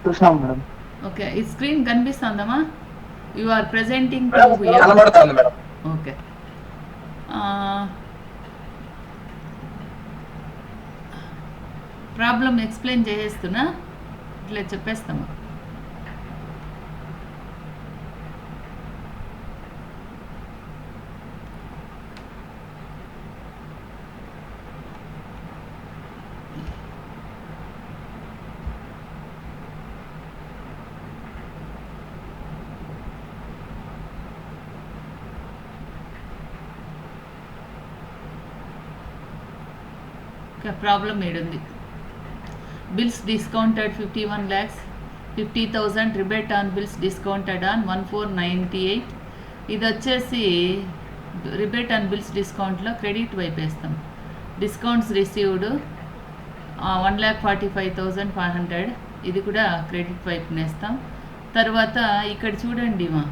చూసినాం madam. Okay, ఈ screen కనిపిస్తుందమ్మా? యు ఆర్ ప్రెజెంటింగ్ టు కనబడుతుంది మేడం. ఓకే. ప్రాబ్లం ఎక్స్ప్లెయిన్ చేసేస్తున్నా, ఇట్లా చెప్పేస్తాము. ప్రాబ్లం ఏడుంది. Bills discounted 51 lakhs, 50,000 rebate on bills discounted on 1498. ఇది వచ్చేసి రిబేట్ ఆన్ బిల్స్ డిస్కౌంట్లో క్రెడిట్ వైపు వేస్తాం. డిస్కౌంట్స్ రిసీవ్డ్ 1,45,500, ఇది కూడా క్రెడిట్ వైపు నేస్తాం. తర్వాత ఇక్కడ చూడండి మా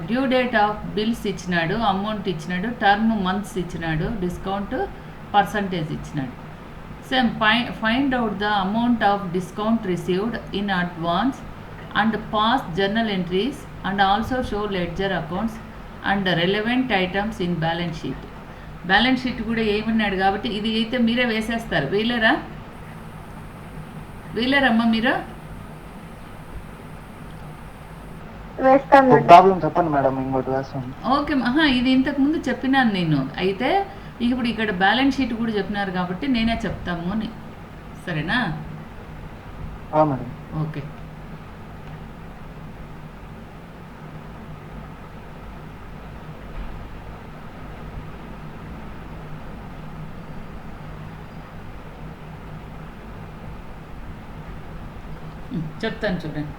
డ్యూ డేట్ ఆఫ్ బిల్స్ ఇచ్చినాడు, అమౌంట్ ఇచ్చినాడు, టర్మ్ మంత్స్ ఇచ్చినాడు, డిస్కౌంట్ పర్సంటేజ్ ఇచ్చినాడు. Same find out the amount of discount received in advance and pass journal entries and also show ledger accounts and relevant items in balance sheet. Balance sheet కూడా ఏమన్నాడు కాబట్టి ఇది అయితే మీరే వేసేస్తారు. వీలరమ్మా మీరు? ప్రాబ్లం చెప్పండి మేడం, ఇంకోటి వేస్తాను. ఓకే, ఇది ఇంతకుముందు చెప్పినాను నేను. అయితే ఇప్పుడు ఇక్కడ బ్యాలెన్స్ షీట్ కూడా చెప్పినారు కాబట్టి నేనే చెప్తాము అని, సరేనా? మేడం. ఓకే. చెప్తాను చూడండి.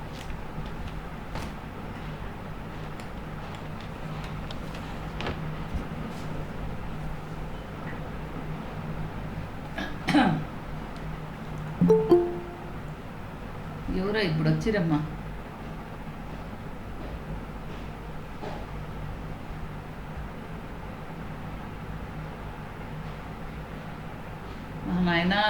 ఎవరో ఇప్పుడు వచ్చిరమ్మా. నాయనా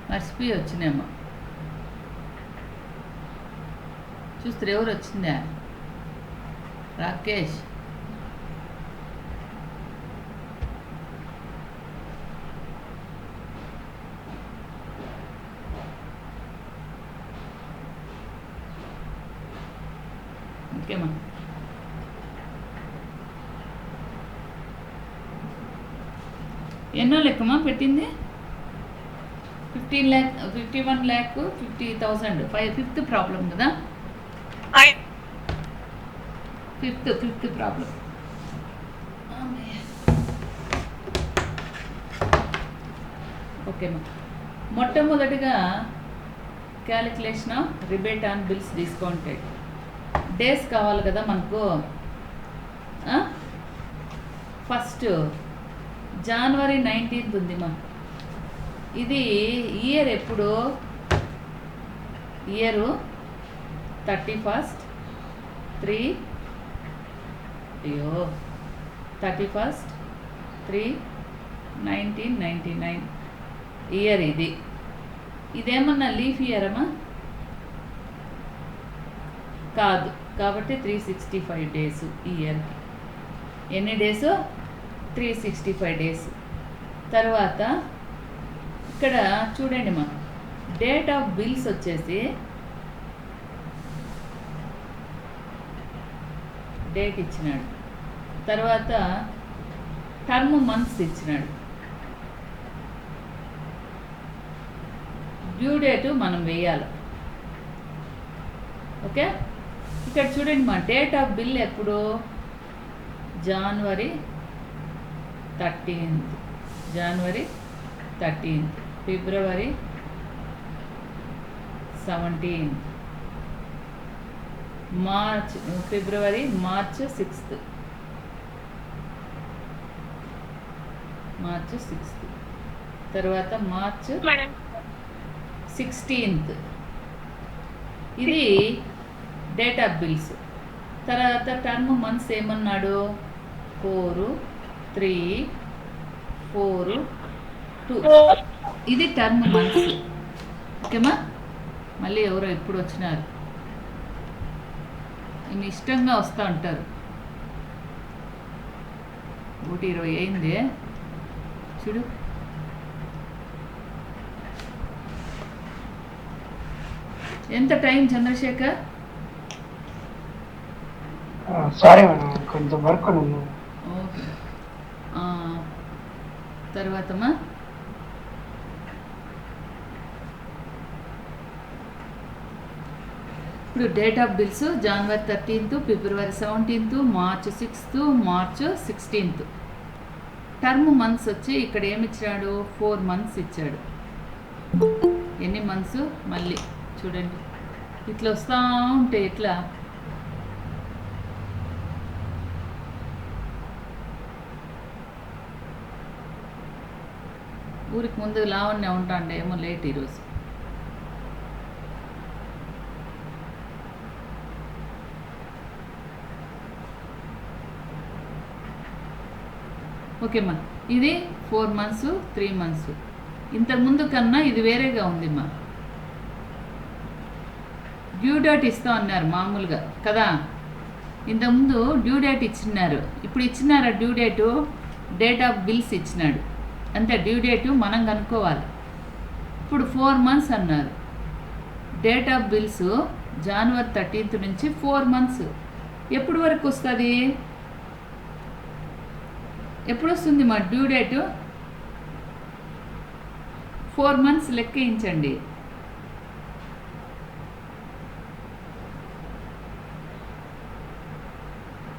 మర్చిపోయి వచ్చినామ్మా. చూస్తారు ఎవరు వచ్చిందా? రాకేష్. ఓకేమ్మా. ఎన్నో లెక్కమ్మా పెట్టింది? 51 lakh 50,000. ఫిఫ్త్ ప్రాబ్లం కదా? Fifth problem. ఓకేమ్మా. మొట్టమొదటిగా calculation of rebate on bills discounted. Days కావాలి కదా మనకు. ఫస్ట్ January 19th ఉంది మా. ఇది ఇయర్ ఎప్పుడు? ఇయరు 31st 3/1999 ఇయర్ ఇది. ఇదేమన్నా లీఫ్ ఇయర్ అమ్మా? కాదు, కాబట్టి 365 days ఈ ఇయర్కి. ఎన్ని డేసు? 365 days. తర్వాత ఇక్కడ చూడండి మా, డేట్ ఆఫ్ బిల్స్ వచ్చేసి డేట్ ఇచ్చినాడు, తర్వాత టర్మ్ మంత్స్ ఇచ్చినాడు, డ్యూ డేటు మనం వేయాలి. ఓకే, ఇక్కడ చూడండి మా, డేట్ ఆఫ్ బిల్ ఎప్పుడు? January 13th, February 17th, March 6th, తర్వాత మార్చ్ 16th. ఇది డేట్ ఆఫ్ బిల్స్. తర్వాత టర్మ్ మంత్స్ ఏమన్నాడు? 4, 3, 4, 2. ఇది టర్మ్ మంత్స్. ఓకేమా? మళ్ళీ ఎవరో ఎప్పుడు వచ్చినారు, ఈమె ఇష్టంగా వస్తూ ఉంటారు. 1:20 అయింది చూడు. ఎంత టైం చంద్రశేఖర్? సారీ మేడం, కొంచెం వర్క్ ఉంది. ఓకే. తర్వాతమ్మా ఇప్పుడు date of bills January 13th, February 17th, March 6th, March 16th. Term months వచ్చి ఇక్కడ ఏమి ఇచ్చాడు? 4 months ఇచ్చాడు. ఎన్ని మంత్స్ మళ్ళీ చూడండి, ఇట్లా వస్తూ ఉంటే ఎట్లా? ఊరికి ముందు లావణ్య ఉంటాండే, ఏమో లేట్ ఈరోజు. ఓకేమ్మా, ఇది 4 months, 3 months. ఇంతకుముందు కన్నా ఇది వేరేగా ఉందిమ్మా. డ్యూ డేట్ ఇస్తా అన్నారు మామూలుగా కదా. ఇంతకుముందు డ్యూ డేట్ ఇచ్చినారు, ఇప్పుడు ఇచ్చినారా due date? Date of bills ఇచ్చినాడు అంతే. డ్యూ డేటు మనం కనుక్కోవాలి. ఇప్పుడు 4 months అన్నారు. Date of bills January 13th నుంచి 4 months. ఎప్పుడు వరకు వస్తుంది? ఎప్పుడు వస్తుంది మా డ్యూ డేటు? 4 months లెక్కించండి.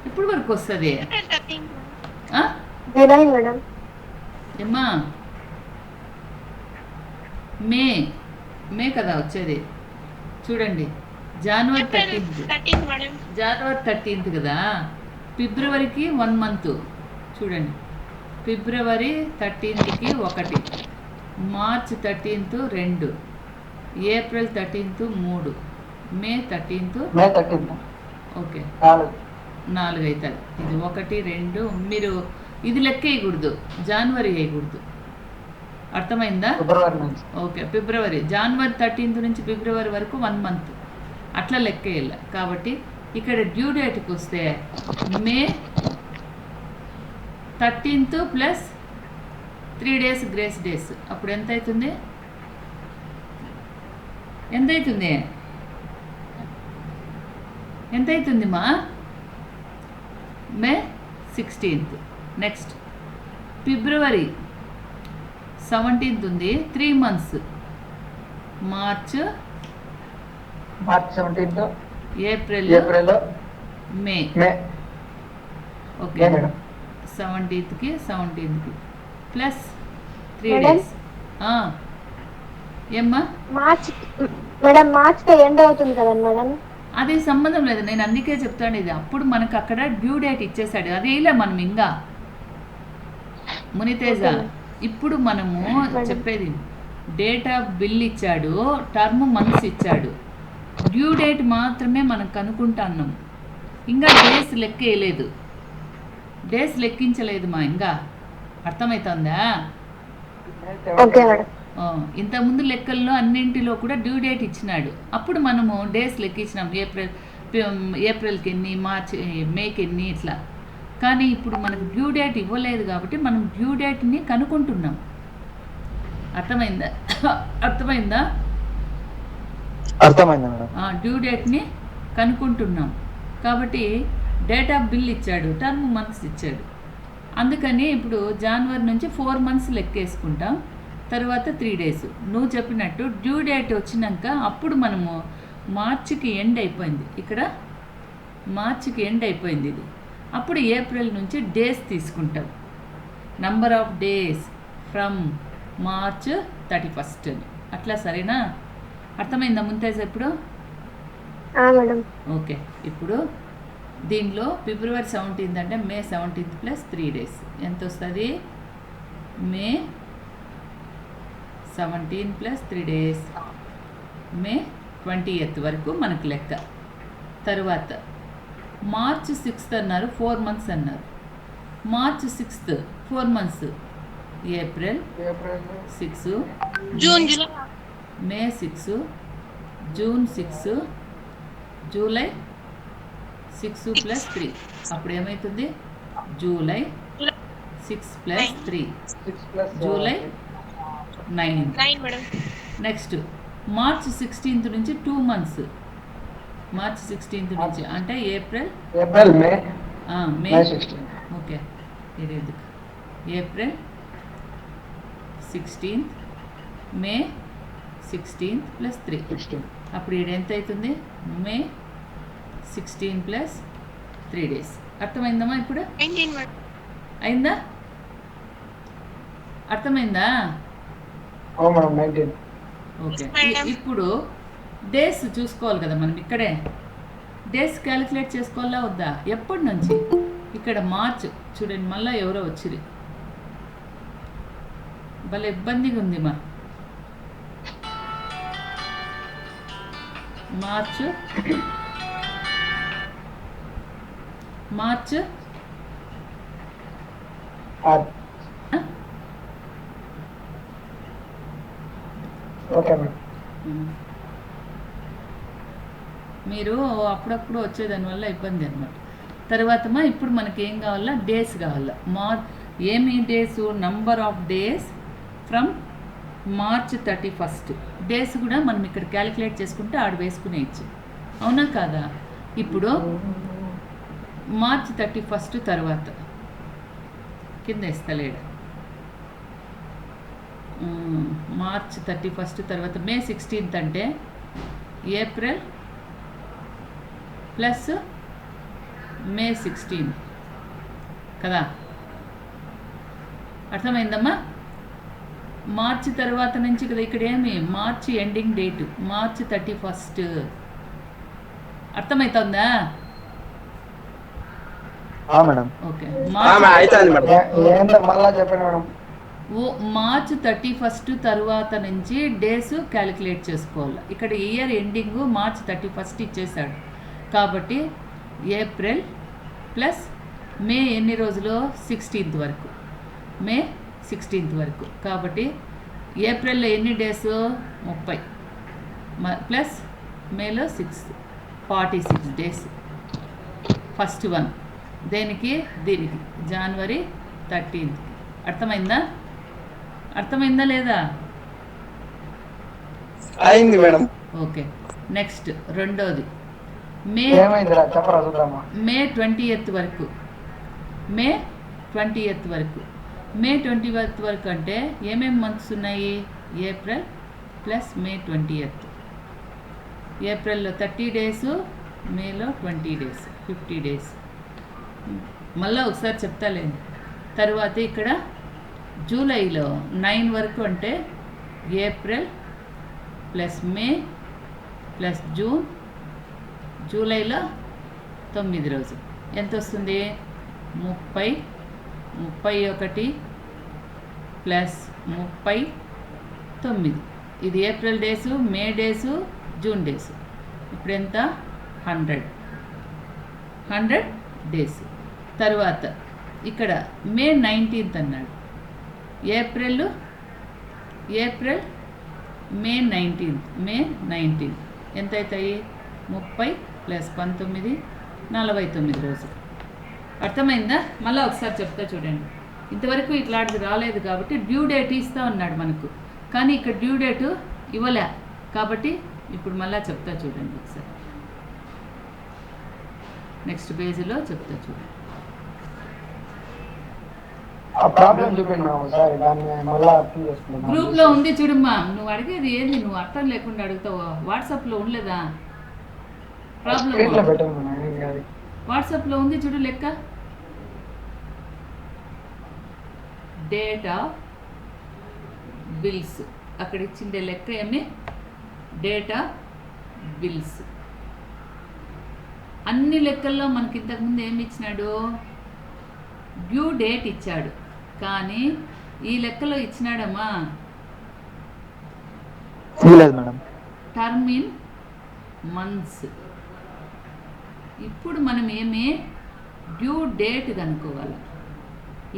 ఎప్పుడు వరకు వస్తుంది? ఏమ్మా, మే కదా వచ్చేది. చూడండి, జనవరి 13th కదా. ఫిబ్రవరికి 1 month. చూడండి, ఫిబ్రవరి 13th 1, March 13th 2, April 13th 3, మే 13th ఓకే 4 అవుతుంది. ఇది 1, 2. మీరు ఇది లెక్క వేయకూడదు, జనవరి వేయకూడదు. అర్థమైందా? ఓకే, ఫిబ్రవరి జనవరి 13th నుంచి ఫిబ్రవరి వరకు 1 month అట్లా లెక్క వేయాలి. కాబట్టి ఇక్కడ డ్యూ డేట్కి వస్తే మే 13th plus 3 days grace days. అప్పుడు ఎంత అవుతుంది? ఎంత అవుతుంది మా? మే 16th. నెక్స్ట్ ఫిబ్రవరి 17th ఉంది, 3 months. March 17th, April, May. Okay, 17th plus 3 days. ఏమ్మా? మార్చ్ ఎండ్ అవుతుంది కదా మేడం. అది సంబంధం లేదు, నేను అందుకే చెప్తాను. ఇది అప్పుడు మనకు అక్కడ డ్యూ డేట్ ఇచ్చేసాడు, అది వేయలే మనం ఇంకా మునితేజ. ఇప్పుడు మనము చెప్పేది డేట్ ఆఫ్ బిల్ ఇచ్చాడు, టర్మ్ మంత్స్ ఇచ్చాడు, డ్యూ డేట్ మాత్రమే మనం కనుక్కుంటున్నాం. ఇంకా డేస్ లెక్క వేయలేదు, డేస్ లెక్కించలేదు మా. ఇంకా అర్థమవుతుందా? ఇంతకుముందు లెక్కల్లో అన్నింటిలో కూడా డ్యూ డేట్ ఇచ్చినాడు. అప్పుడు మనము డేస్ లెక్కించినాం, ఏప్రిల్కి ఎన్ని, మేకి ఎన్ని ఇట్లా. కానీ ఇప్పుడు మనకు డ్యూ డేట్ ఇవ్వలేదు కాబట్టి మనం డ్యూ డేట్ని కనుక్కుంటున్నాం. అర్థమైందా? అర్థమైందా మేడం. డ్యూ డేట్ని కనుక్కుంటున్నాం కాబట్టి డేట్ ఆఫ్ బిల్ ఇచ్చాడు, టర్మ్ మంత్స్ ఇచ్చాడు. అందుకని ఇప్పుడు జనవరి నుంచి 4 months లెక్కేసుకుంటాం, తర్వాత 3 days. నువ్వు చెప్పినట్టు డ్యూ డేట్ వచ్చినాక అప్పుడు మనము మార్చికి ఎండ్ అయిపోయింది, ఇక్కడ మార్చికి ఎండ్ అయిపోయింది ఇది. అప్పుడు ఏప్రిల్ నుంచి డేస్ తీసుకుంటాం, number of days from March 31st అని. అట్లా సరేనా? అర్థమైందా ముంతేజ్? ఇప్పుడు ఓకే. ఇప్పుడు దీనిలో ఫిబ్రవరి 17th అంటే మే 17th ప్లస్ 3 days ఎంత వస్తుంది? మే 17 ప్లస్ 3 days, మే 20th వరకు మనకు లెక్క. తరువాత మార్చ్ 6th అన్నారు, 4 months అన్నారు. March 6th 4 months, April April 6, June July May 6, June 6, July 6 + 3. అప్పుడు ఏమవుతుంది? July 6 + 3, 6 + July 9. 9 madam. Next March 16 నుంచి 2 months. మార్చ్ 16 నుంచి అంటే ఏప్రిల్ మే మే 16. ఓకే, ఇది ఎందుకు? ఏప్రిల్ 16, మే 16 + 3. 16. అప్పుడు ఇది ఎంత అవుతుంది? మే 16 + 3 days. అర్థమైందమ్మా ఇప్పుడు? 19 మేడం. అయిందా? అర్థమైందా? ఓ మేడం 19. ఓకే. మేడం. ఇప్పుడు డేస్ చూసుకోవాలి కదా మనం. ఇక్కడే డేస్ క్యాలిక్యులేట్ చేసుకోవాలా వద్దా? ఎప్పటి నుంచి? ఇక్కడ మార్చ్ చూడండి, మళ్ళీ ఎవరో వచ్చింది, భలే ఇబ్బందిగా ఉంది మా. March okay madam. మీరు అప్పుడప్పుడు వచ్చేదానివల్ల ఇబ్బంది అనమాట. తర్వాత ఇప్పుడు మనకి ఏం కావాలా? డేస్ కావాలా. ఏమి days? Number of days from March 31. Days కూడా మనం ఇక్కడ క్యాలిక్యులేట్ చేసుకుంటే ఆడ వేసుకునేయచ్చు, అవునా కాదా? ఇప్పుడు మార్చ్ 31 తర్వాత కింద ఇస్తలేడు. మార్చ్ 31 తర్వాత మే 16 అంటే ఏప్రిల్ ప్లస్ మే 16 కదా? అర్థమైందమ్మా? మార్చి తర్వాత నుంచి కదా ఇక్కడ ఏమి? మార్చి ఎండింగ్ డేటు మార్చ్ 31. అర్థమవుతుందా? మేడం. ఓకే. మళ్ళా చెప్పండి మేడం. మార్చ్ 31 తర్వాత నుంచి డేస్ క్యాలిక్యులేట్ చేసుకోవాలి. ఇక్కడ ఇయర్ ఎండింగ్ మార్చ్ 31 ఇచ్చేసాడు కాబట్టి ఏప్రిల్ ప్లస్ మే ఎన్ని రోజులు? 16th వరకు. మే 16th వరకు కాబట్టి ఏప్రిల్లో ఎన్ని డేస్? 30 ప్లస్ మేలో 6, 46 days. ఫస్ట్ వన్ దేనికి? దీనికి జనవరి 13th. అర్థమైందా లేదా? అయింది మేడం. ఓకే. నెక్స్ట్ రెండోది మే 20th వరకు. మే 20th వరకు. మే 20th వరకు అంటే ఏమేమి మంత్స్ ఉన్నాయి? ఏప్రిల్ ప్లస్ మే 20th. ఏప్రిల్లో 30 days, మేలో 20 days, 50 days. మళ్ళీ ఒకసారి చెప్తాలేండి. తర్వాత ఇక్కడ జూలైలో 9 వరకు అంటే ఏప్రిల్ ప్లస్ మే ప్లస్ జూన్, జూలైలో 9 రోజులు. ఎంత వస్తుంది? 30, 31 ప్లస్ 39. ఇది ఏప్రిల్ డేసు, మే డేసు, జూన్ డేసు. ఇప్పుడు ఎంత? 100 days. తర్వాత ఇక్కడ మే 19th అన్నాడు. ఏప్రిల్ మే 19 ఎంత అవుతాయి? 30 ప్లస్ 19, 49 రోజులు. అర్థమైందా? మళ్ళీ ఒకసారి చెప్తా చూడండి. ఇంతవరకు ఇట్లాంటిది రాలేదు కాబట్టి డ్యూ డేట్ ఇస్తూ ఉన్నాడు మనకు, కానీ ఇక్కడ డ్యూ డేటు ఇవ్వలే కాబట్టి ఇప్పుడు మళ్ళీ చెప్తా చూడండి ఒకసారి. నెక్స్ట్ పేజీలో చెప్తా చూడండి. ప్రాబ్లం చూపిండి ఒకసారి, దాన్ని మళ్ళీ అర్థం చేసుకుందాం. గ్రూప్లో ఉంది చూడమ్మా. నువ్వు అడిగేది ఏంది? నువ్వు అర్థం లేకుండా అడుగుతావు. వాట్సాప్లో ఉండలేదా స్క్రీన్లో ప్రాబ్లం? పెట్టండి మేడం, ఏం కాదు. వాట్సాప్లో ఉంది చూడు లెక్క. డేట్ ఆఫ్ బిల్స్ అక్కడ ఇచ్చిండే లెక్క ఏమి? Date of bills. అన్ని లెక్కల్లో మనకి ఇంతకుముందు ఏమి ఇచ్చినాడు? డ్యూ డేట్ ఇచ్చాడు. కానీ ఈ లెక్కలో ఇచ్చినాడమ్మా మేడం టర్మ్ ఇన్ మంత్స్. ఇప్పుడు మనం ఏమి? డ్యూ డేట్ కనుక్కోవాలి.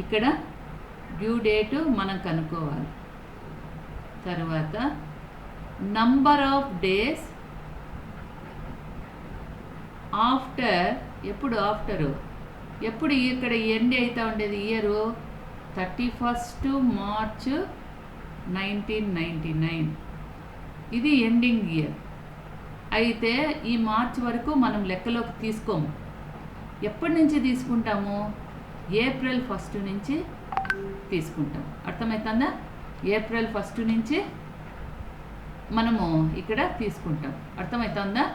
ఇక్కడ డ్యూ డేటు మనం కనుక్కోవాలి. తర్వాత నంబర్ ఆఫ్ డేస్ ఆఫ్టర్, ఎప్పుడు ఇక్కడ ఎండ్ అవుతా ఉండేది ఇయరు 31st March 1999. ఇది ఎండింగ్ ఇయర్. అయితే ఈ మార్చ్ వరకు మనం లెక్కలోకి తీసుకోము. ఎప్పటి నుంచి తీసుకుంటాము? April 1st నుంచి తీసుకుంటాం. అర్థమవుతుందా? April 1st నుంచి మనము ఇక్కడ తీసుకుంటాం. అర్థమవుతుందా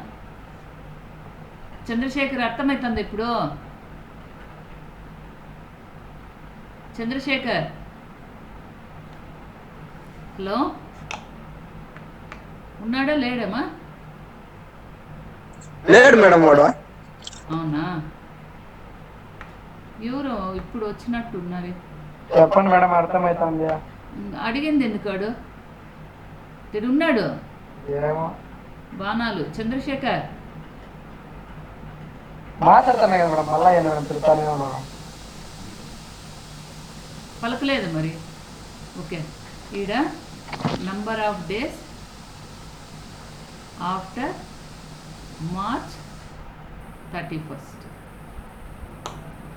చంద్రశేఖర్? అర్థమవుతుంది ఇప్పుడు? చంద్రశేఖర్, హలో, ఉన్నాడా లేడమ్మా? లేడు మేడం వాడు. అవునా? ఎవరు ఇప్పుడు వచ్చినట్టు ఉన్నారు? చెప్పండి మేడం, అర్థమవుతుంది. అడిగింది ఎందుకు? వాడు ఉన్నాడు. ఏమో బాణాలు. చంద్రశేఖర్ మాట్లాడుతున్నాయి కదా మేడం, మళ్ళీ ఏమైనా తిరుగుతానే ఉన్నాను. పలకలేదు మరి. ఓకే, ఈడ number of days after March 31st.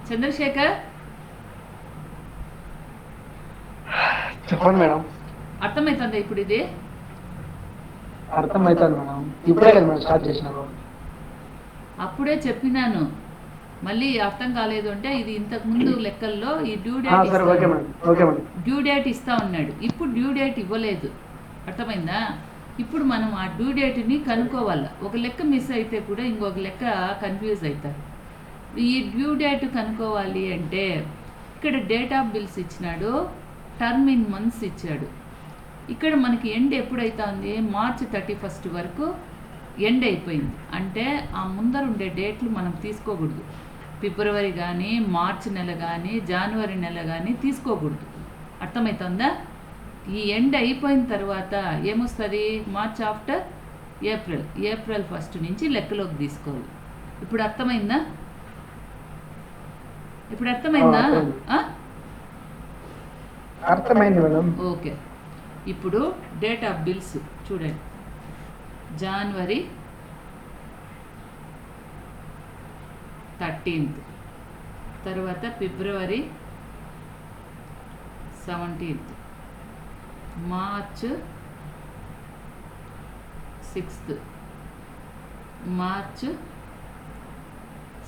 Chandrasekhar చెప్పండి మేడం. అర్థమవుతుందా ఇప్పుడు? ఇది అర్థమవుతుంది మేడం. ఇప్పుడే కదా మేడం స్టార్ట్ చేసినారు. అప్పుడే చెప్పినాను. మళ్ళీ అర్థం కాలేదు అంటే ఇది ఇంతకుముందు లెక్కల్లో ఈ డ్యూ సరే, okay date madam, okay madam. Due date ఇస్తా ఉన్నాడు. ఇప్పుడు డ్యూ డేట్ ఇవ్వలేదు. అర్థమైందా? ఇప్పుడు మనం ఆ డ్యూ డేట్ని కనుక్కోవాలి. ఒక లెక్క మిస్ అయితే కూడా ఇంకొక లెక్క కన్ఫ్యూజ్ అవుతారు. ఈ డ్యూ డేట్ కనుక్కోవాలి అంటే ఇక్కడ డేట్ ఆఫ్ బిల్స్ ఇచ్చినాడు, టర్మ్ ఇన్ మంత్స్ ఇచ్చాడు. ఇక్కడ మనకి ఎండ్ ఎప్పుడైతుంది? March 31st వరకు ఎండ్ అయిపోయింది. అంటే ఆ ముందర ఉండే డేట్లు మనం తీసుకోకూడదు. ఫిబ్రవరి కానీ, మార్చ్ నెల కానీ, జనవరి నెల కానీ తీసుకోకూడదు. అర్థమవుతుందా? ఈ ఎండ్ అయిపోయిన తర్వాత ఏమొస్తుంది? మార్చ్ ఆఫ్టర్ ఏప్రిల్ 1st నుంచి లెక్కలోకి తీసుకోవాలి. ఇప్పుడు అర్థమైందా? అర్థమైంది మేడం. ఓకే, ఇప్పుడు డేట్ ఆఫ్ బిల్స్ చూడండి. January 13th, తర్వాత February 17th, March 6th, March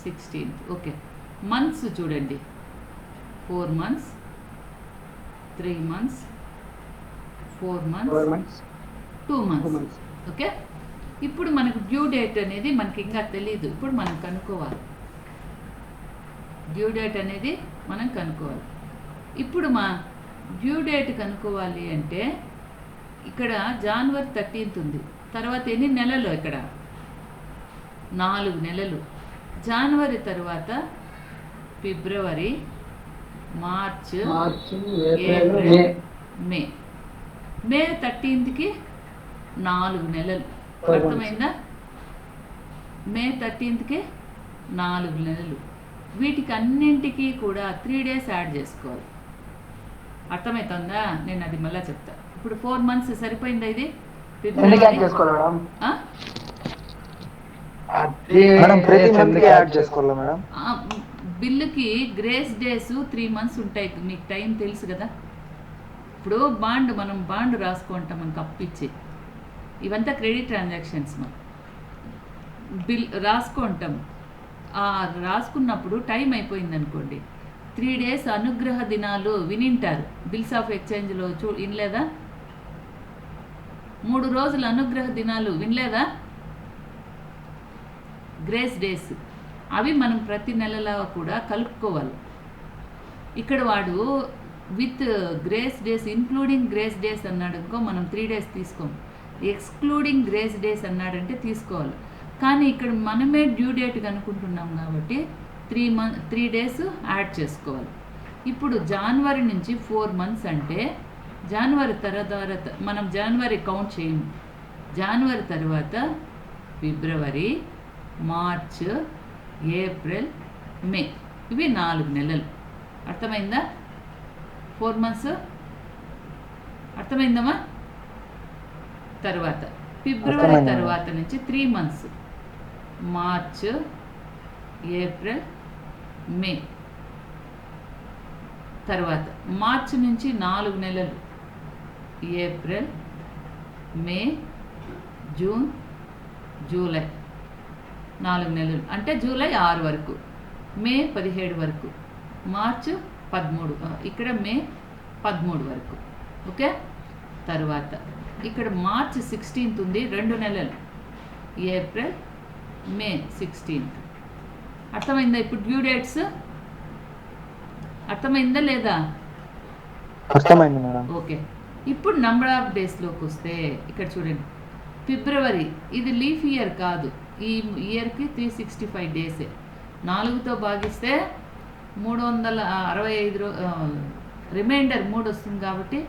16th. Okay, months చూడండి. 4 months, 3 months, 4 months, 2 months. Okay, ఇప్పుడు మనకు డ్యూ డేట్ అనేది మనకి ఇంకా తెలియదు. ఇప్పుడు మనం కనుక్కోవాలి. డ్యూ డేట్ అనేది మనం కనుక్కోవాలి. ఇప్పుడు మా డ్యూ డేట్ కనుక్కోవాలి అంటే ఇక్కడ January 13th ఉంది. తర్వాత ఎన్ని నెలలు? ఇక్కడ 4 నెలలు. జనవరి తర్వాత ఫిబ్రవరి, మార్చ్, ఏప్రిల్, మే. మే 13th 4 నెలలు. అర్థమైందా? మే 13th 4 నెలలు. వీటికి అన్నింటికి కూడా 3 days యాడ్ చేసుకోవాలి. అర్థమవుతుందా? నేను అది మళ్ళీ చెప్తా. ఇప్పుడు 4 months సరిపోయిందా? ఇది బిల్లుకి గ్రేస్ డేస్ 3 months ఉంటాయి. మీకు టైం తెలుసు కదా. ఇప్పుడు మనం బాండ్ రాసుకుంటాం, మనకు అప్పిచ్చి. ఇవంతా క్రెడిట్ ట్రాన్సాక్షన్స్. మనం బిల్ రాసుకుంటాం. రాసుకున్నప్పుడు టైం అయిపోయింది అనుకోండి, 3 days అనుగ్రహ దినాలు వినింటారు. బిల్స్ ఆఫ్ ఎక్స్చేంజ్లో వినలేదా? 3 రోజులు అనుగ్రహ దినాలు వినలేదా? Grace days. అవి మనం ప్రతి నెలలో కూడా కలుపుకోవాలి. ఇక్కడ వాడు with grace days, including grace days అన్నాడు అనుకో, మనం 3 days తీసుకోము. ఎక్స్క్లూడింగ్ గ్రేస్ డేస్ అన్నాడంటే తీసుకోవాలి. కానీ ఇక్కడ మనమే డ్యూ డేట్ కనుక్కుంటున్నాం కాబట్టి 3 days యాడ్ చేసుకోవాలి. ఇప్పుడు జనవరి నుంచి 4 months అంటే జనవరి తర్వాత మనం జనవరి కౌంట్ చేయము. జనవరి తర్వాత ఫిబ్రవరి, మార్చ్, ఏప్రిల్, మే. ఇవి 4 నెలలు. అర్థమైందా? 4 months. అర్థమైందమ్మా? తర్వాత ఫిబ్రవరి తర్వాత నుంచి 3 months. మార్చ్, ఏప్రిల్, మే. తర్వాత మార్చి నుంచి 4 నెలలు. ఏప్రిల్, మే, జూన్, జూలై 4 నెలలు. అంటే జూలై 6 వరకు, మే 17 వరకు, మార్చ్ 13, ఇక్కడ మే 13 వరకు. ఓకే. తర్వాత ఇక్కడ మార్చ్ 16th ఉంది, 2 నెలలు. ఏప్రిల్, మే 16th. అర్థమైందా? ఇప్పుడు డ్యూ డేట్స్ అర్థమైందా లేదా? అర్థమైంది మేడం. ఓకే. ఇప్పుడు నంబర్ ఆఫ్ డేస్లోకి వస్తే ఇక్కడ చూడండి, ఫిబ్రవరి ఇది లీఫ్ ఇయర్ కాదు, ఈ ఇయర్కి 365 డేసే. 4తో భాగిస్తే 365 రిమైండర్ 3 వస్తుంది కాబట్టి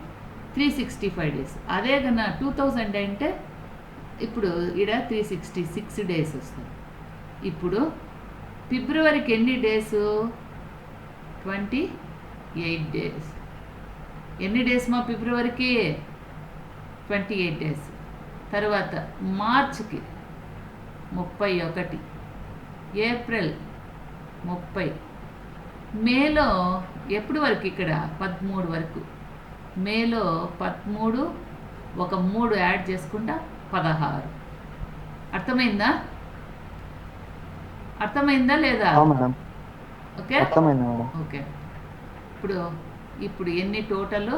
365 డేస్. అదే కన్నా 2000 అంటే ఇప్పుడు ఇక్కడ 366 డేస్ వస్తుంది. ఇప్పుడు ఫిబ్రవరికి ఎన్ని డేసు? 28 డేస్. ఎన్ని డేస్ మా ఫిబ్రవరికి? 28 డేస్. తర్వాత మార్చ్కి 31, ఏప్రిల్ 30, మేలో ఎప్పుడు వరకు? ఇక్కడ 13 వరకు. మేలో 13, ఒక 3 యాడ్ చేసుకుంటా 16. అర్థమైందా? అర్థమైందా లేదా? ఓకే. అర్థమైంది మేడం. ఓకే. ఇప్పుడు ఎన్ని టోటల్?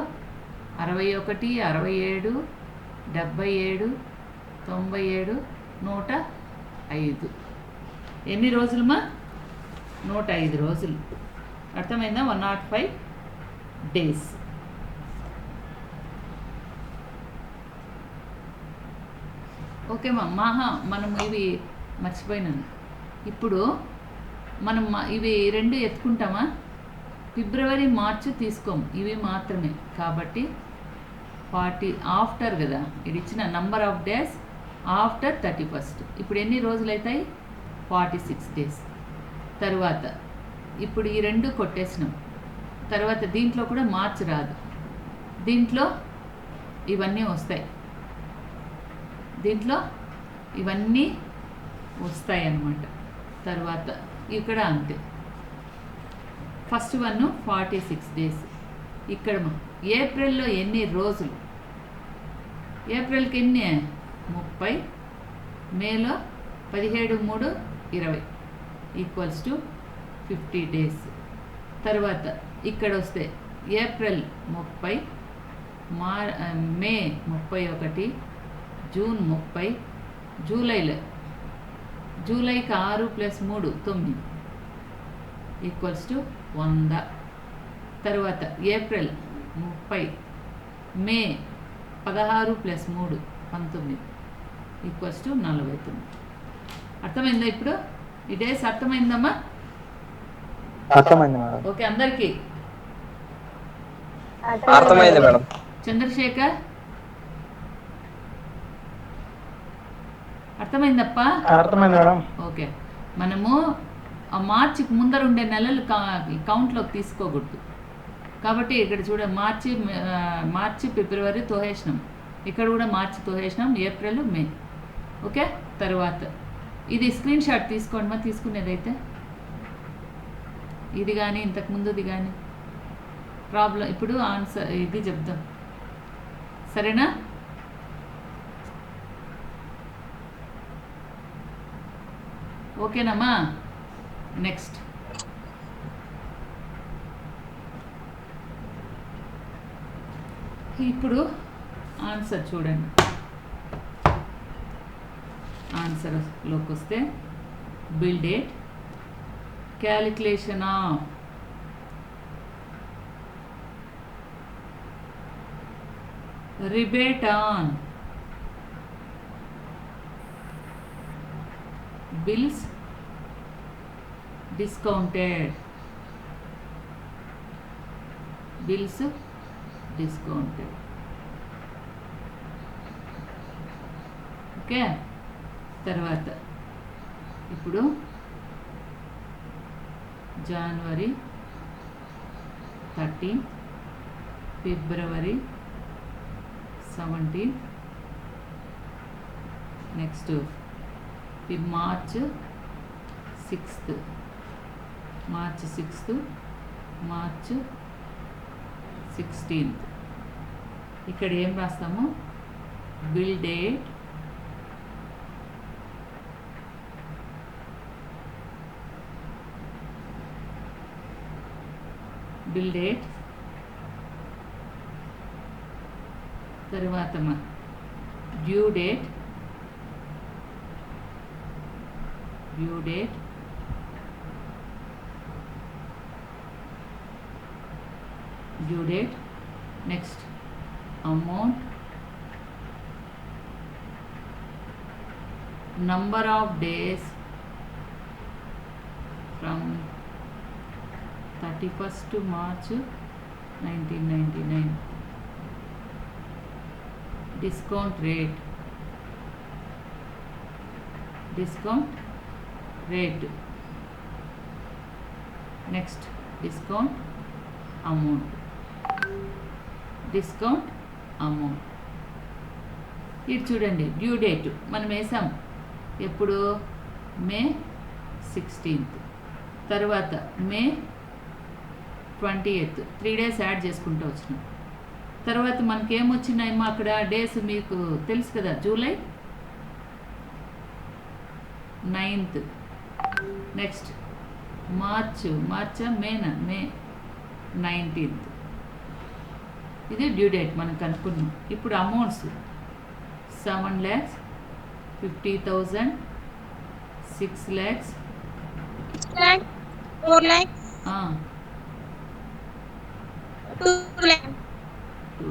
61, 67, 77, 97, 105. ఎన్ని రోజులమ్మా? 105 రోజులు. అర్థమైందా? 105 డేస్. ఓకేమా? మనం ఇవి మర్చిపోయినాను. ఇప్పుడు మనం ఇవి 2 ఎత్తుకుంటామా? ఫిబ్రవరి, మార్చ్ తీసుకోము, ఇవి మాత్రమే. కాబట్టి 40 ఆఫ్టర్ కదా, ఇది ఇచ్చిన number of days after 31st. ఇప్పుడు ఎన్ని రోజులు అవుతాయి? 46 డేస్. తర్వాత ఇప్పుడు ఈ 2 కొట్టేసినాం. తర్వాత దీంట్లో కూడా మార్చ్ రాదు, దీంట్లో ఇవన్నీ వస్తాయి, దీంట్లో ఇవన్నీ వస్తాయి అన్నమాట. తర్వాత ఇక్కడ అంతే. First 46 days. ఇక్కడ ఏప్రిల్లో ఎన్ని రోజులు? ఏప్రిల్కి ఎన్ని? 30, మేలో 17, 3, 20 ఈక్వల్స్ టు 50 డేస్. తర్వాత ఇక్కడ వస్తే April 30, May 31, June 30, జూలైకి 6 + 3 9 equals to 100. తర్వాత ఏప్రిల్ 30, మే 16 + 3 19 ఈక్వల్స్ టు 49. అర్థమైందా? ఇప్పుడు ఈ డేస్ అర్థమైందమ్మా? అర్థమైంది మేడం. ఓకే. అందరికీ అర్థమైంది మేడం. చంద్రశేఖర్ అర్థమైందప్ప? అర్థమైంది మేడం. ఓకే. మనము ఆ మార్చికి ముందర ఉండే నెలలు కౌంట్లోకి తీసుకోకూడదు. కాబట్టి ఇక్కడ చూడ మార్చి ఫిబ్రవరి తోహేసినాం, ఇక్కడ కూడా మార్చి తోహేసినాం, ఏప్రిల్ మే. ఓకే. తర్వాత ఇది స్క్రీన్ షాట్ తీసుకోండి తీసుకునేదైతే, ఇది కానీ ఇంతకుముందుది కానీ ప్రాబ్లం. ఇప్పుడు ఆన్సర్ ఇది చెప్దాం, సరేనా? ఓకేనమ్మా? నెక్స్ట్ ఇప్పుడు ఆన్సర్ చూడండి. ఆన్సర్లోకి వస్తే bill date, calculation of rebate on bills discounted, bills discounted. Okay. తర్వాత ఇప్పుడు జనవరి 13, February 17th. Next March 6th, March 6th, March 16th. ఇక్కడ ఏం రాస్తాము? బిల్ డేట్, బిల్ డేట్, తర్వాత due date, due date, due date. Next amount, number of days from 31st to March 1999, discount rate, discount rate. Next discount amount, discount amount. ఇది చూడండి, due date మనం వేసాం ఎప్పుడు? మే 16th. తర్వాత మే 20th, 3 days add చేసుకుంటూ వచ్చినాం. తర్వాత మనకేమొచ్చినాయమ్మా అక్కడ డేస్ మీకు తెలుసు కదా, జూలై 9th. నెక్స్ట్ మే 19th. ఇది డ్యూ డేట్ మనం కనుక్కున్నాం. ఇప్పుడు amounts 7,50,000, 6 lakhs, 4 lakhs, 2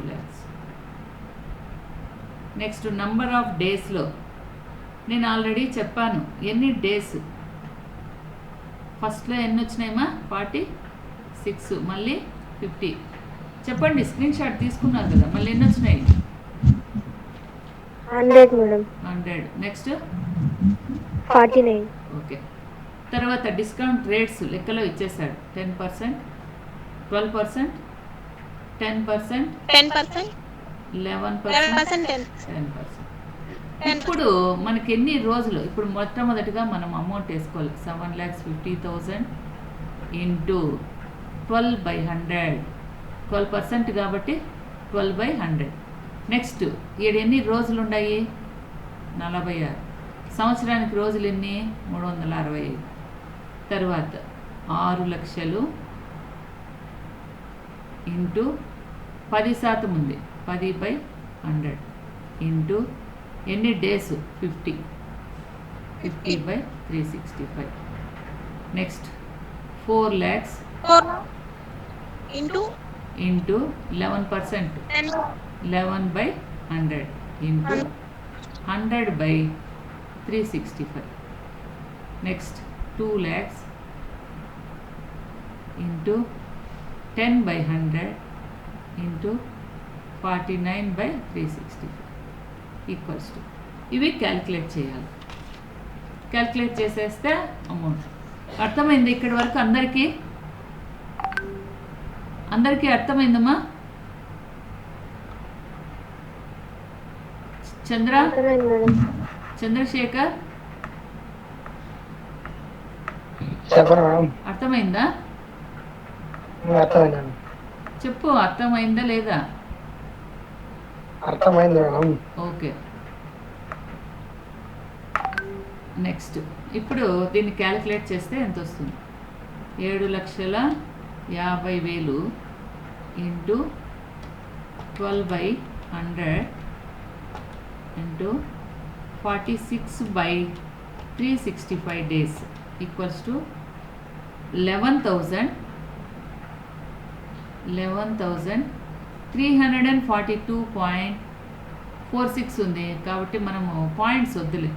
lakhs. Next number of డేస్లో నేను ఆల్రెడీ చెప్పాను ఎన్ని డేస్. ఫస్ట్లో ఎన్ని వచ్చినాయమ్మా? 46, మళ్ళీ 50. చెప్పండి, స్క్రీన్ షాట్ తీసుకున్నారు కదా, మళ్ళీ ఎన్ని వచ్చినాయి? 100 మేడం. 100. నెక్స్ట్ 49. ఓకే. తర్వాత డిస్కౌంట్ రేట్స్ లెక్కలో ఇచ్చేసాడు. 10%, 12%, 10%, 10%, 11%, 10%. ఇప్పుడు మనకి ఎన్ని రోజులు? ఇప్పుడు మొట్టమొదటిగా మనం అమౌంట్ వేసుకోవాలి. 7,50,000 ఇంటూ 12/100, 12% కాబట్టి 12/100. నెక్స్ట్ ఈడ ఎన్ని రోజులు ఉన్నాయి? 46. సంవత్సరానికి రోజులు ఎన్ని? 365. తర్వాత 6 లక్షలు ఇంటూ 10% ఉంది, 10/100 ఇంటూ ఎన్ని days? 50, 50/365. Next 4 lakhs into 11%, 11/100 into 100/365. Next 2 lakhs into 10/100 into 49/365 equals to. ఇవి క్యాల్కులేట్ చేయాలి. క్యాల్కులేట్ చేసేస్తే అమౌంట్. అర్థమైంది ఇక్కడి వరకు అందరికీ? అందరికీ అర్థమైందమ్మా? చంద్రశేఖర్ అర్థమైందా? చెప్పు, అర్థమైందా లేదా? అర్థమైంది మేడం. ఓకే. నెక్స్ట్ ఇప్పుడు దీన్ని క్యాలిక్యులేట్ చేస్తే ఎంత వస్తుంది? 7,50,000 into 12/100 into 46/365 days equals to 11,342.46 ఉంది కాబట్టి మనము పాయింట్స్ వద్దులే.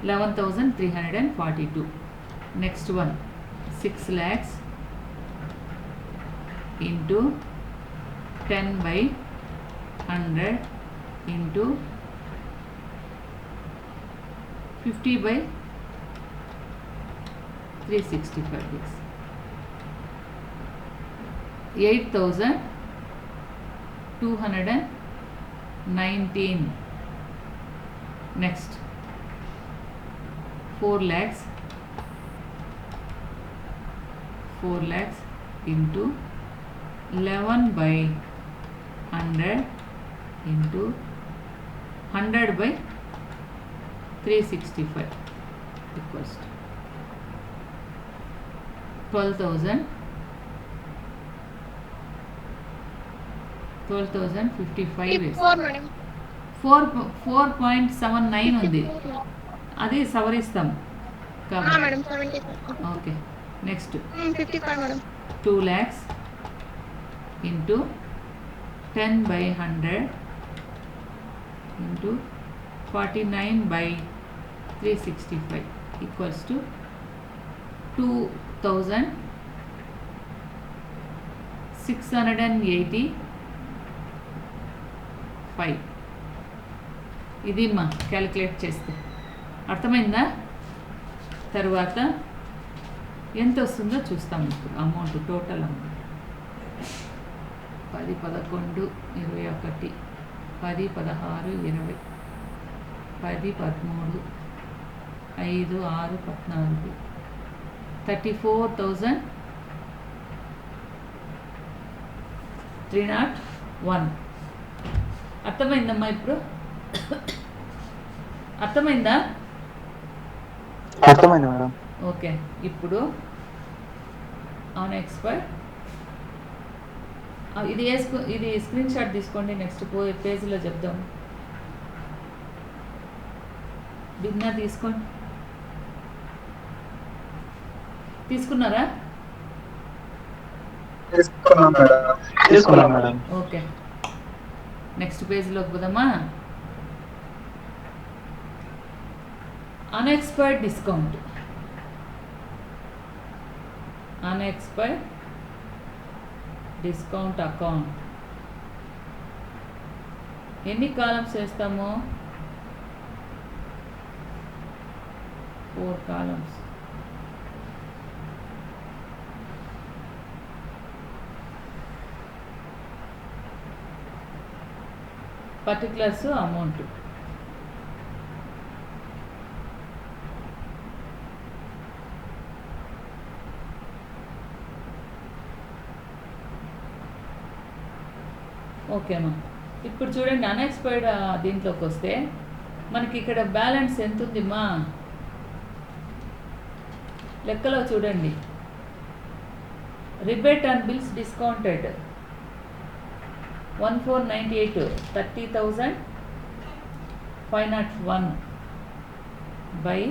11,342. Next one 6 lakhs into 10/100 into 50/365 days. 8,000 219. Next 4 lakhs into 11 by 100 into 100 by 365 equals to 12,055 is 4.79 ఉంది, అది సవరిస్తాం కాబట్టి. Okay, next 2 lakhs into 10 by 100 into 49 by 365 equals to 2,685. ఇది మా క్యాలిక్యులేట్ చేస్తే అర్థమైందా? తర్వాత ఎంత వస్తుందో చూస్తాం ఇప్పుడు. Amount total amount 10, 11, 21, 10, 16, 20, 10, 13, 5, 6, 14, 34,301. అర్థమైందమ్మా ఇప్పుడు? అర్థమైందా? అర్థమైంది మేడం. ఓకే, ఇప్పుడు ఆన్ ఎక్స్పైర్ ఇది స్క్రీన్ షాట్ తీసుకోండి. నెక్స్ట్ పేజీలో చెప్దాం. బిగ్నా తీసుకోండి. తీసుకున్నారా? తీసుకున్నాం మేడం. ఓకే, నెక్స్ట్ పేజీలోకి పోదామా? Unexpired discount. Unexpired discount account ఎన్ని కాలమ్స్ వేస్తాము? 4 కాలమ్స్. Particulars, amount. ఓకేమ్మా, ఇప్పుడు చూడండి అన్ఎక్స్పైర్డ్ దీంట్లోకి వస్తే మనకి ఇక్కడ బ్యాలెన్స్ ఎంత ఉందిమ్మా? లెక్కలో చూడండి. Rebate and bills discounted 1498, 30,501 by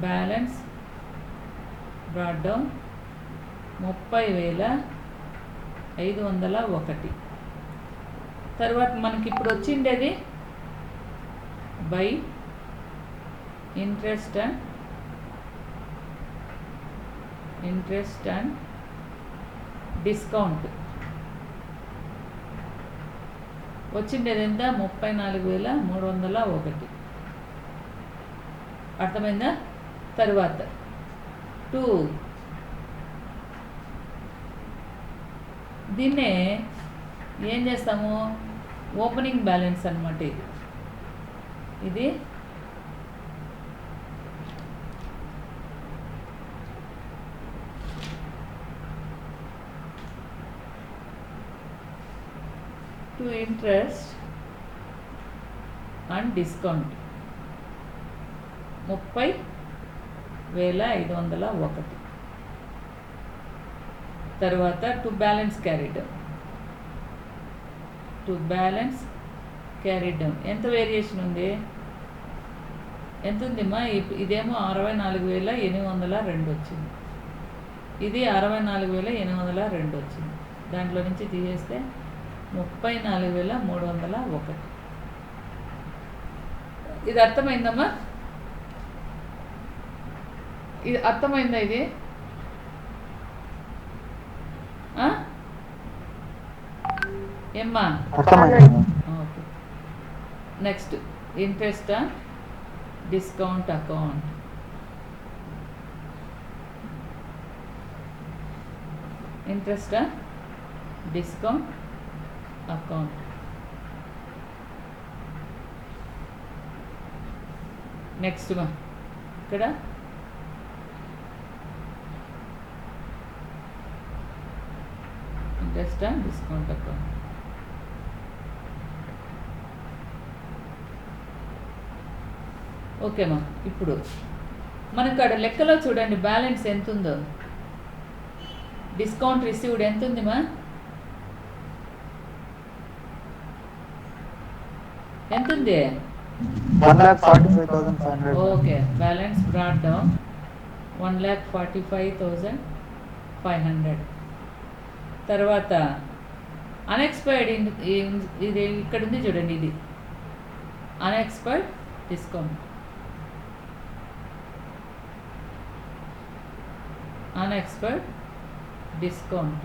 balance broad down 30,501. తర్వాత మనకి ఇప్పుడు వచ్చిండేది బై ఇంట్రెస్ట్ అండ్ డిస్కౌంట్ వచ్చిండేది ఎంత? 34,301. అర్థమైందా? తర్వాత 2 దీన్నే ఏం చేస్తాము? ఓపెనింగ్ బ్యాలెన్స్ అన్నమాట. ఇది టు ఇంట్రెస్ట్ అండ్ డిస్కౌంట్ 30,501. తర్వాత టు బ్యాలెన్స్ క్యారీడ్ డౌన్ ఎంత వేరియేషన్ ఉంది? ఎంత ఉందిమ్మా? ఇదేమో 64,802 వచ్చింది, ఇది 64,802 వచ్చింది. దాంట్లో నుంచి తీసేస్తే 34,301. ఇది అర్థమైందమ్మా? ఇది అర్థమైందా? ఇది ఏమ్మా? Okay, next interest discount account. Interest discount account. Next మా ఇక్కడ ఇంట్రెస్ట్ అండ్ డిస్కౌంట్ అకౌంట్. ఓకేమా. ఇప్పుడు మనకు అక్కడ లెక్కలో చూడండి బ్యాలెన్స్ ఎంత ఉందో. డిస్కౌంట్ రిసీవ్డ్ ఎంత ఉంది మా? ఎంత ఉంది? 1,45,500. Okay, balance brought down 1,45,500. తర్వాత అన్ఎక్స్పైర్డ్ ఇది ఇక్కడ ఉంది చూడండి, ఇది అన్ఎక్స్పైర్డ్ డిస్కౌంట్. అన్ఎక్స్పైర్డ్ డిస్కౌంట్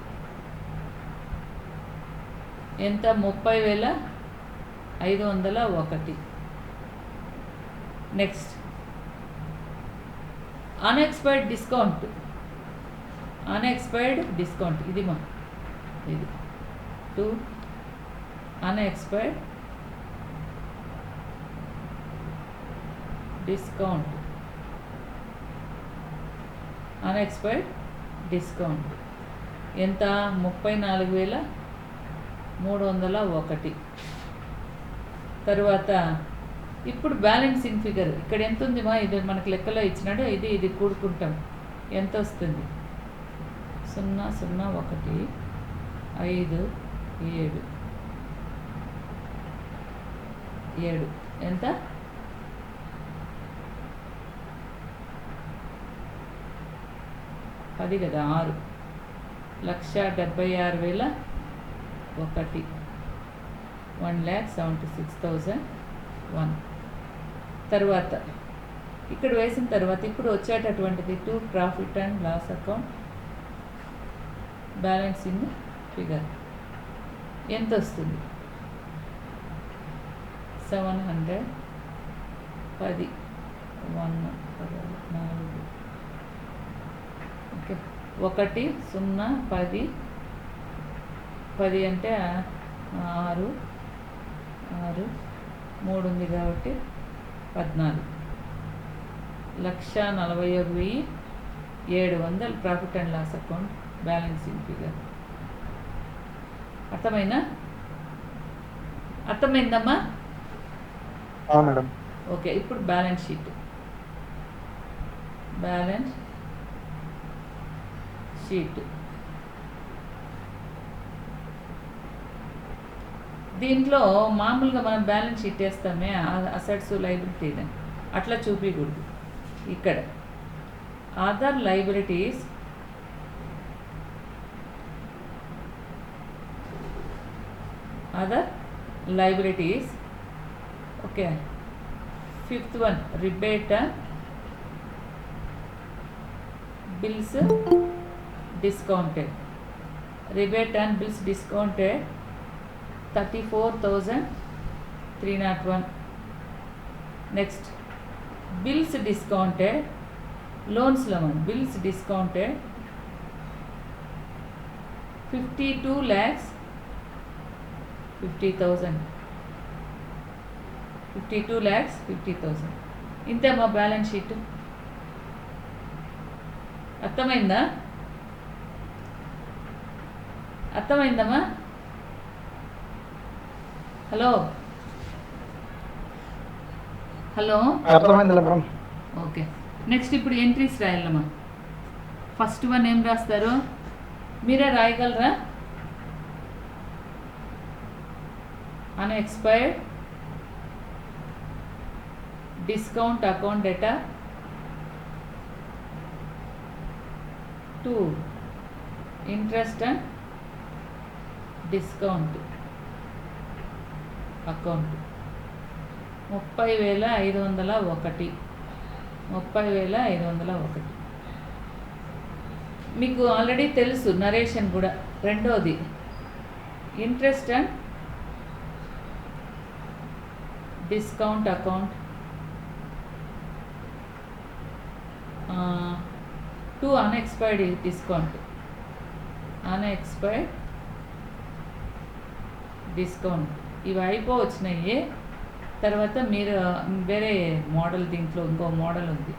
ఎంత? 30,501. Next unexpired discount. Unexpired discount ఇది మా, ఇది 2 అన్ఎక్స్పైర్డ్ డిస్కౌంట్. అన్ఎక్స్పైర్డ్ డిస్కౌంట్ ఎంత? 34,301. తర్వాత ఇప్పుడు బ్యాలెన్సింగ్ ఫిగర్ ఇక్కడ ఎంత ఉంది మా? ఇది మనకు లెక్కలో ఇచ్చినాడు, ఇది కూడుకుంటాం ఎంత వస్తుంది? 0,0,1,5,7 ఎంత? 10 కదా, 6. 1,76,001. 1,76,001. తర్వాత ఇక్కడ వేసిన తర్వాత ఇప్పుడు వచ్చేటటువంటిది 2 profit and loss account balancing figure ఎంత వస్తుంది? 710 1 4. ఓకే, 1 0 10 10 అంటే 6 3 ఉంది కాబట్టి 14. 1,41,700 profit and loss account balancing figure. అర్థమైందమ్మా? మేడం. ఓకే, ఇప్పుడు బ్యాలెన్స్ షీట్. బ్యాలెన్స్ షీట్ దీంట్లో మామూలుగా మనం బ్యాలెన్స్ షీట్ వేస్తామే అసెట్స్ లైబిలిటీని, అట్లా చూపించకూడదు. ఇక్కడ other liabilities okay. 5th one rebate and bills discounted. Rebate and bills discounted 34,301. Next, bills discounted, loans lemon bills discounted 52,50,000. 52,50,000. ఇంతే మా బ్యాలెన్స్ షీట్. అర్థమైందమ్మా? హలో అర్థమైంది మేడం. ఓకే, నెక్స్ట్ ఇప్పుడు ఎంట్రీస్ రాయాలమ్మా. ఫస్ట్ వన్ ఏం రాస్తారు? మీరే రాయగలరా? Unexpired discount account data 2 interest and discount account 30,501. 30,501 మీకు ఆల్రెడీ తెలుసు, నరేషన్ కూడా. రెండోది interest and discount account 2 unexpired discount. Unexpired discount ఇవి అయిపోవచ్చినాయి. తర్వాత మీరు వేరే మోడల్, దీంట్లో ఇంకో మోడల్ ఉంది,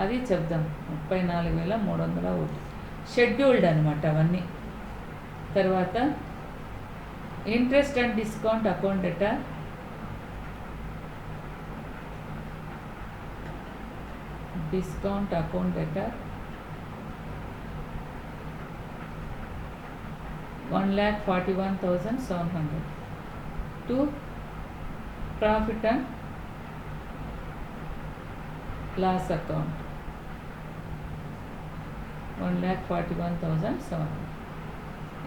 అది చెప్దాం. 34,301 షెడ్యూల్డ్ అనమాట అవన్నీ. తర్వాత interest and discount account data, discount account data 1,41,700 to profit and loss account 1,41,700.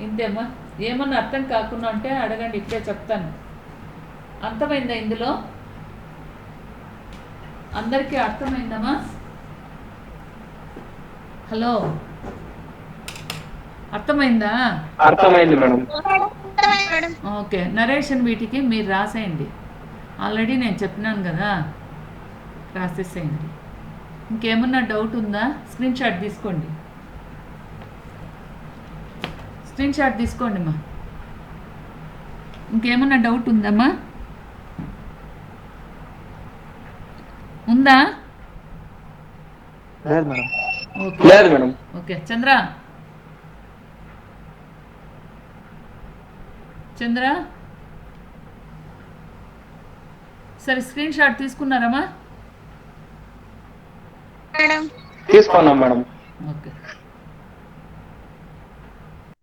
ఇంతేమ్మా. ఏమన్నా అర్థం కాకుండా అంటే అడగండి, ఇప్పుడే చెప్తాను. అర్థమైందా? ఇందులో అందరికీ అర్థమైందమ్మా? హలో, అర్థమైందా? అర్థమైంది మేడం. ఓకే, నరేషన్ వీటికి మీరు రాసేయండి. ఆల్రెడీ నేను చెప్పినాను కదా, రాసేసేయండి. ఇంకేమన్నా డౌట్ ఉందా? స్క్రీన్ షాట్ తీసుకోండి, స్క్రీన్ షాట్ తీసుకోండి అమ్మా. ఇంకేమన్నా డౌట్ ఉందమ్మా? ఉందా? లేదు మేడం. ఓకే లేదు మేడం. ఓకే. చంద్ర, చంద్ర సరే, స్క్రీన్ షాట్ తీసుకున్నారమ్మా? తీసుకున్నాం మేడం. ఓకే.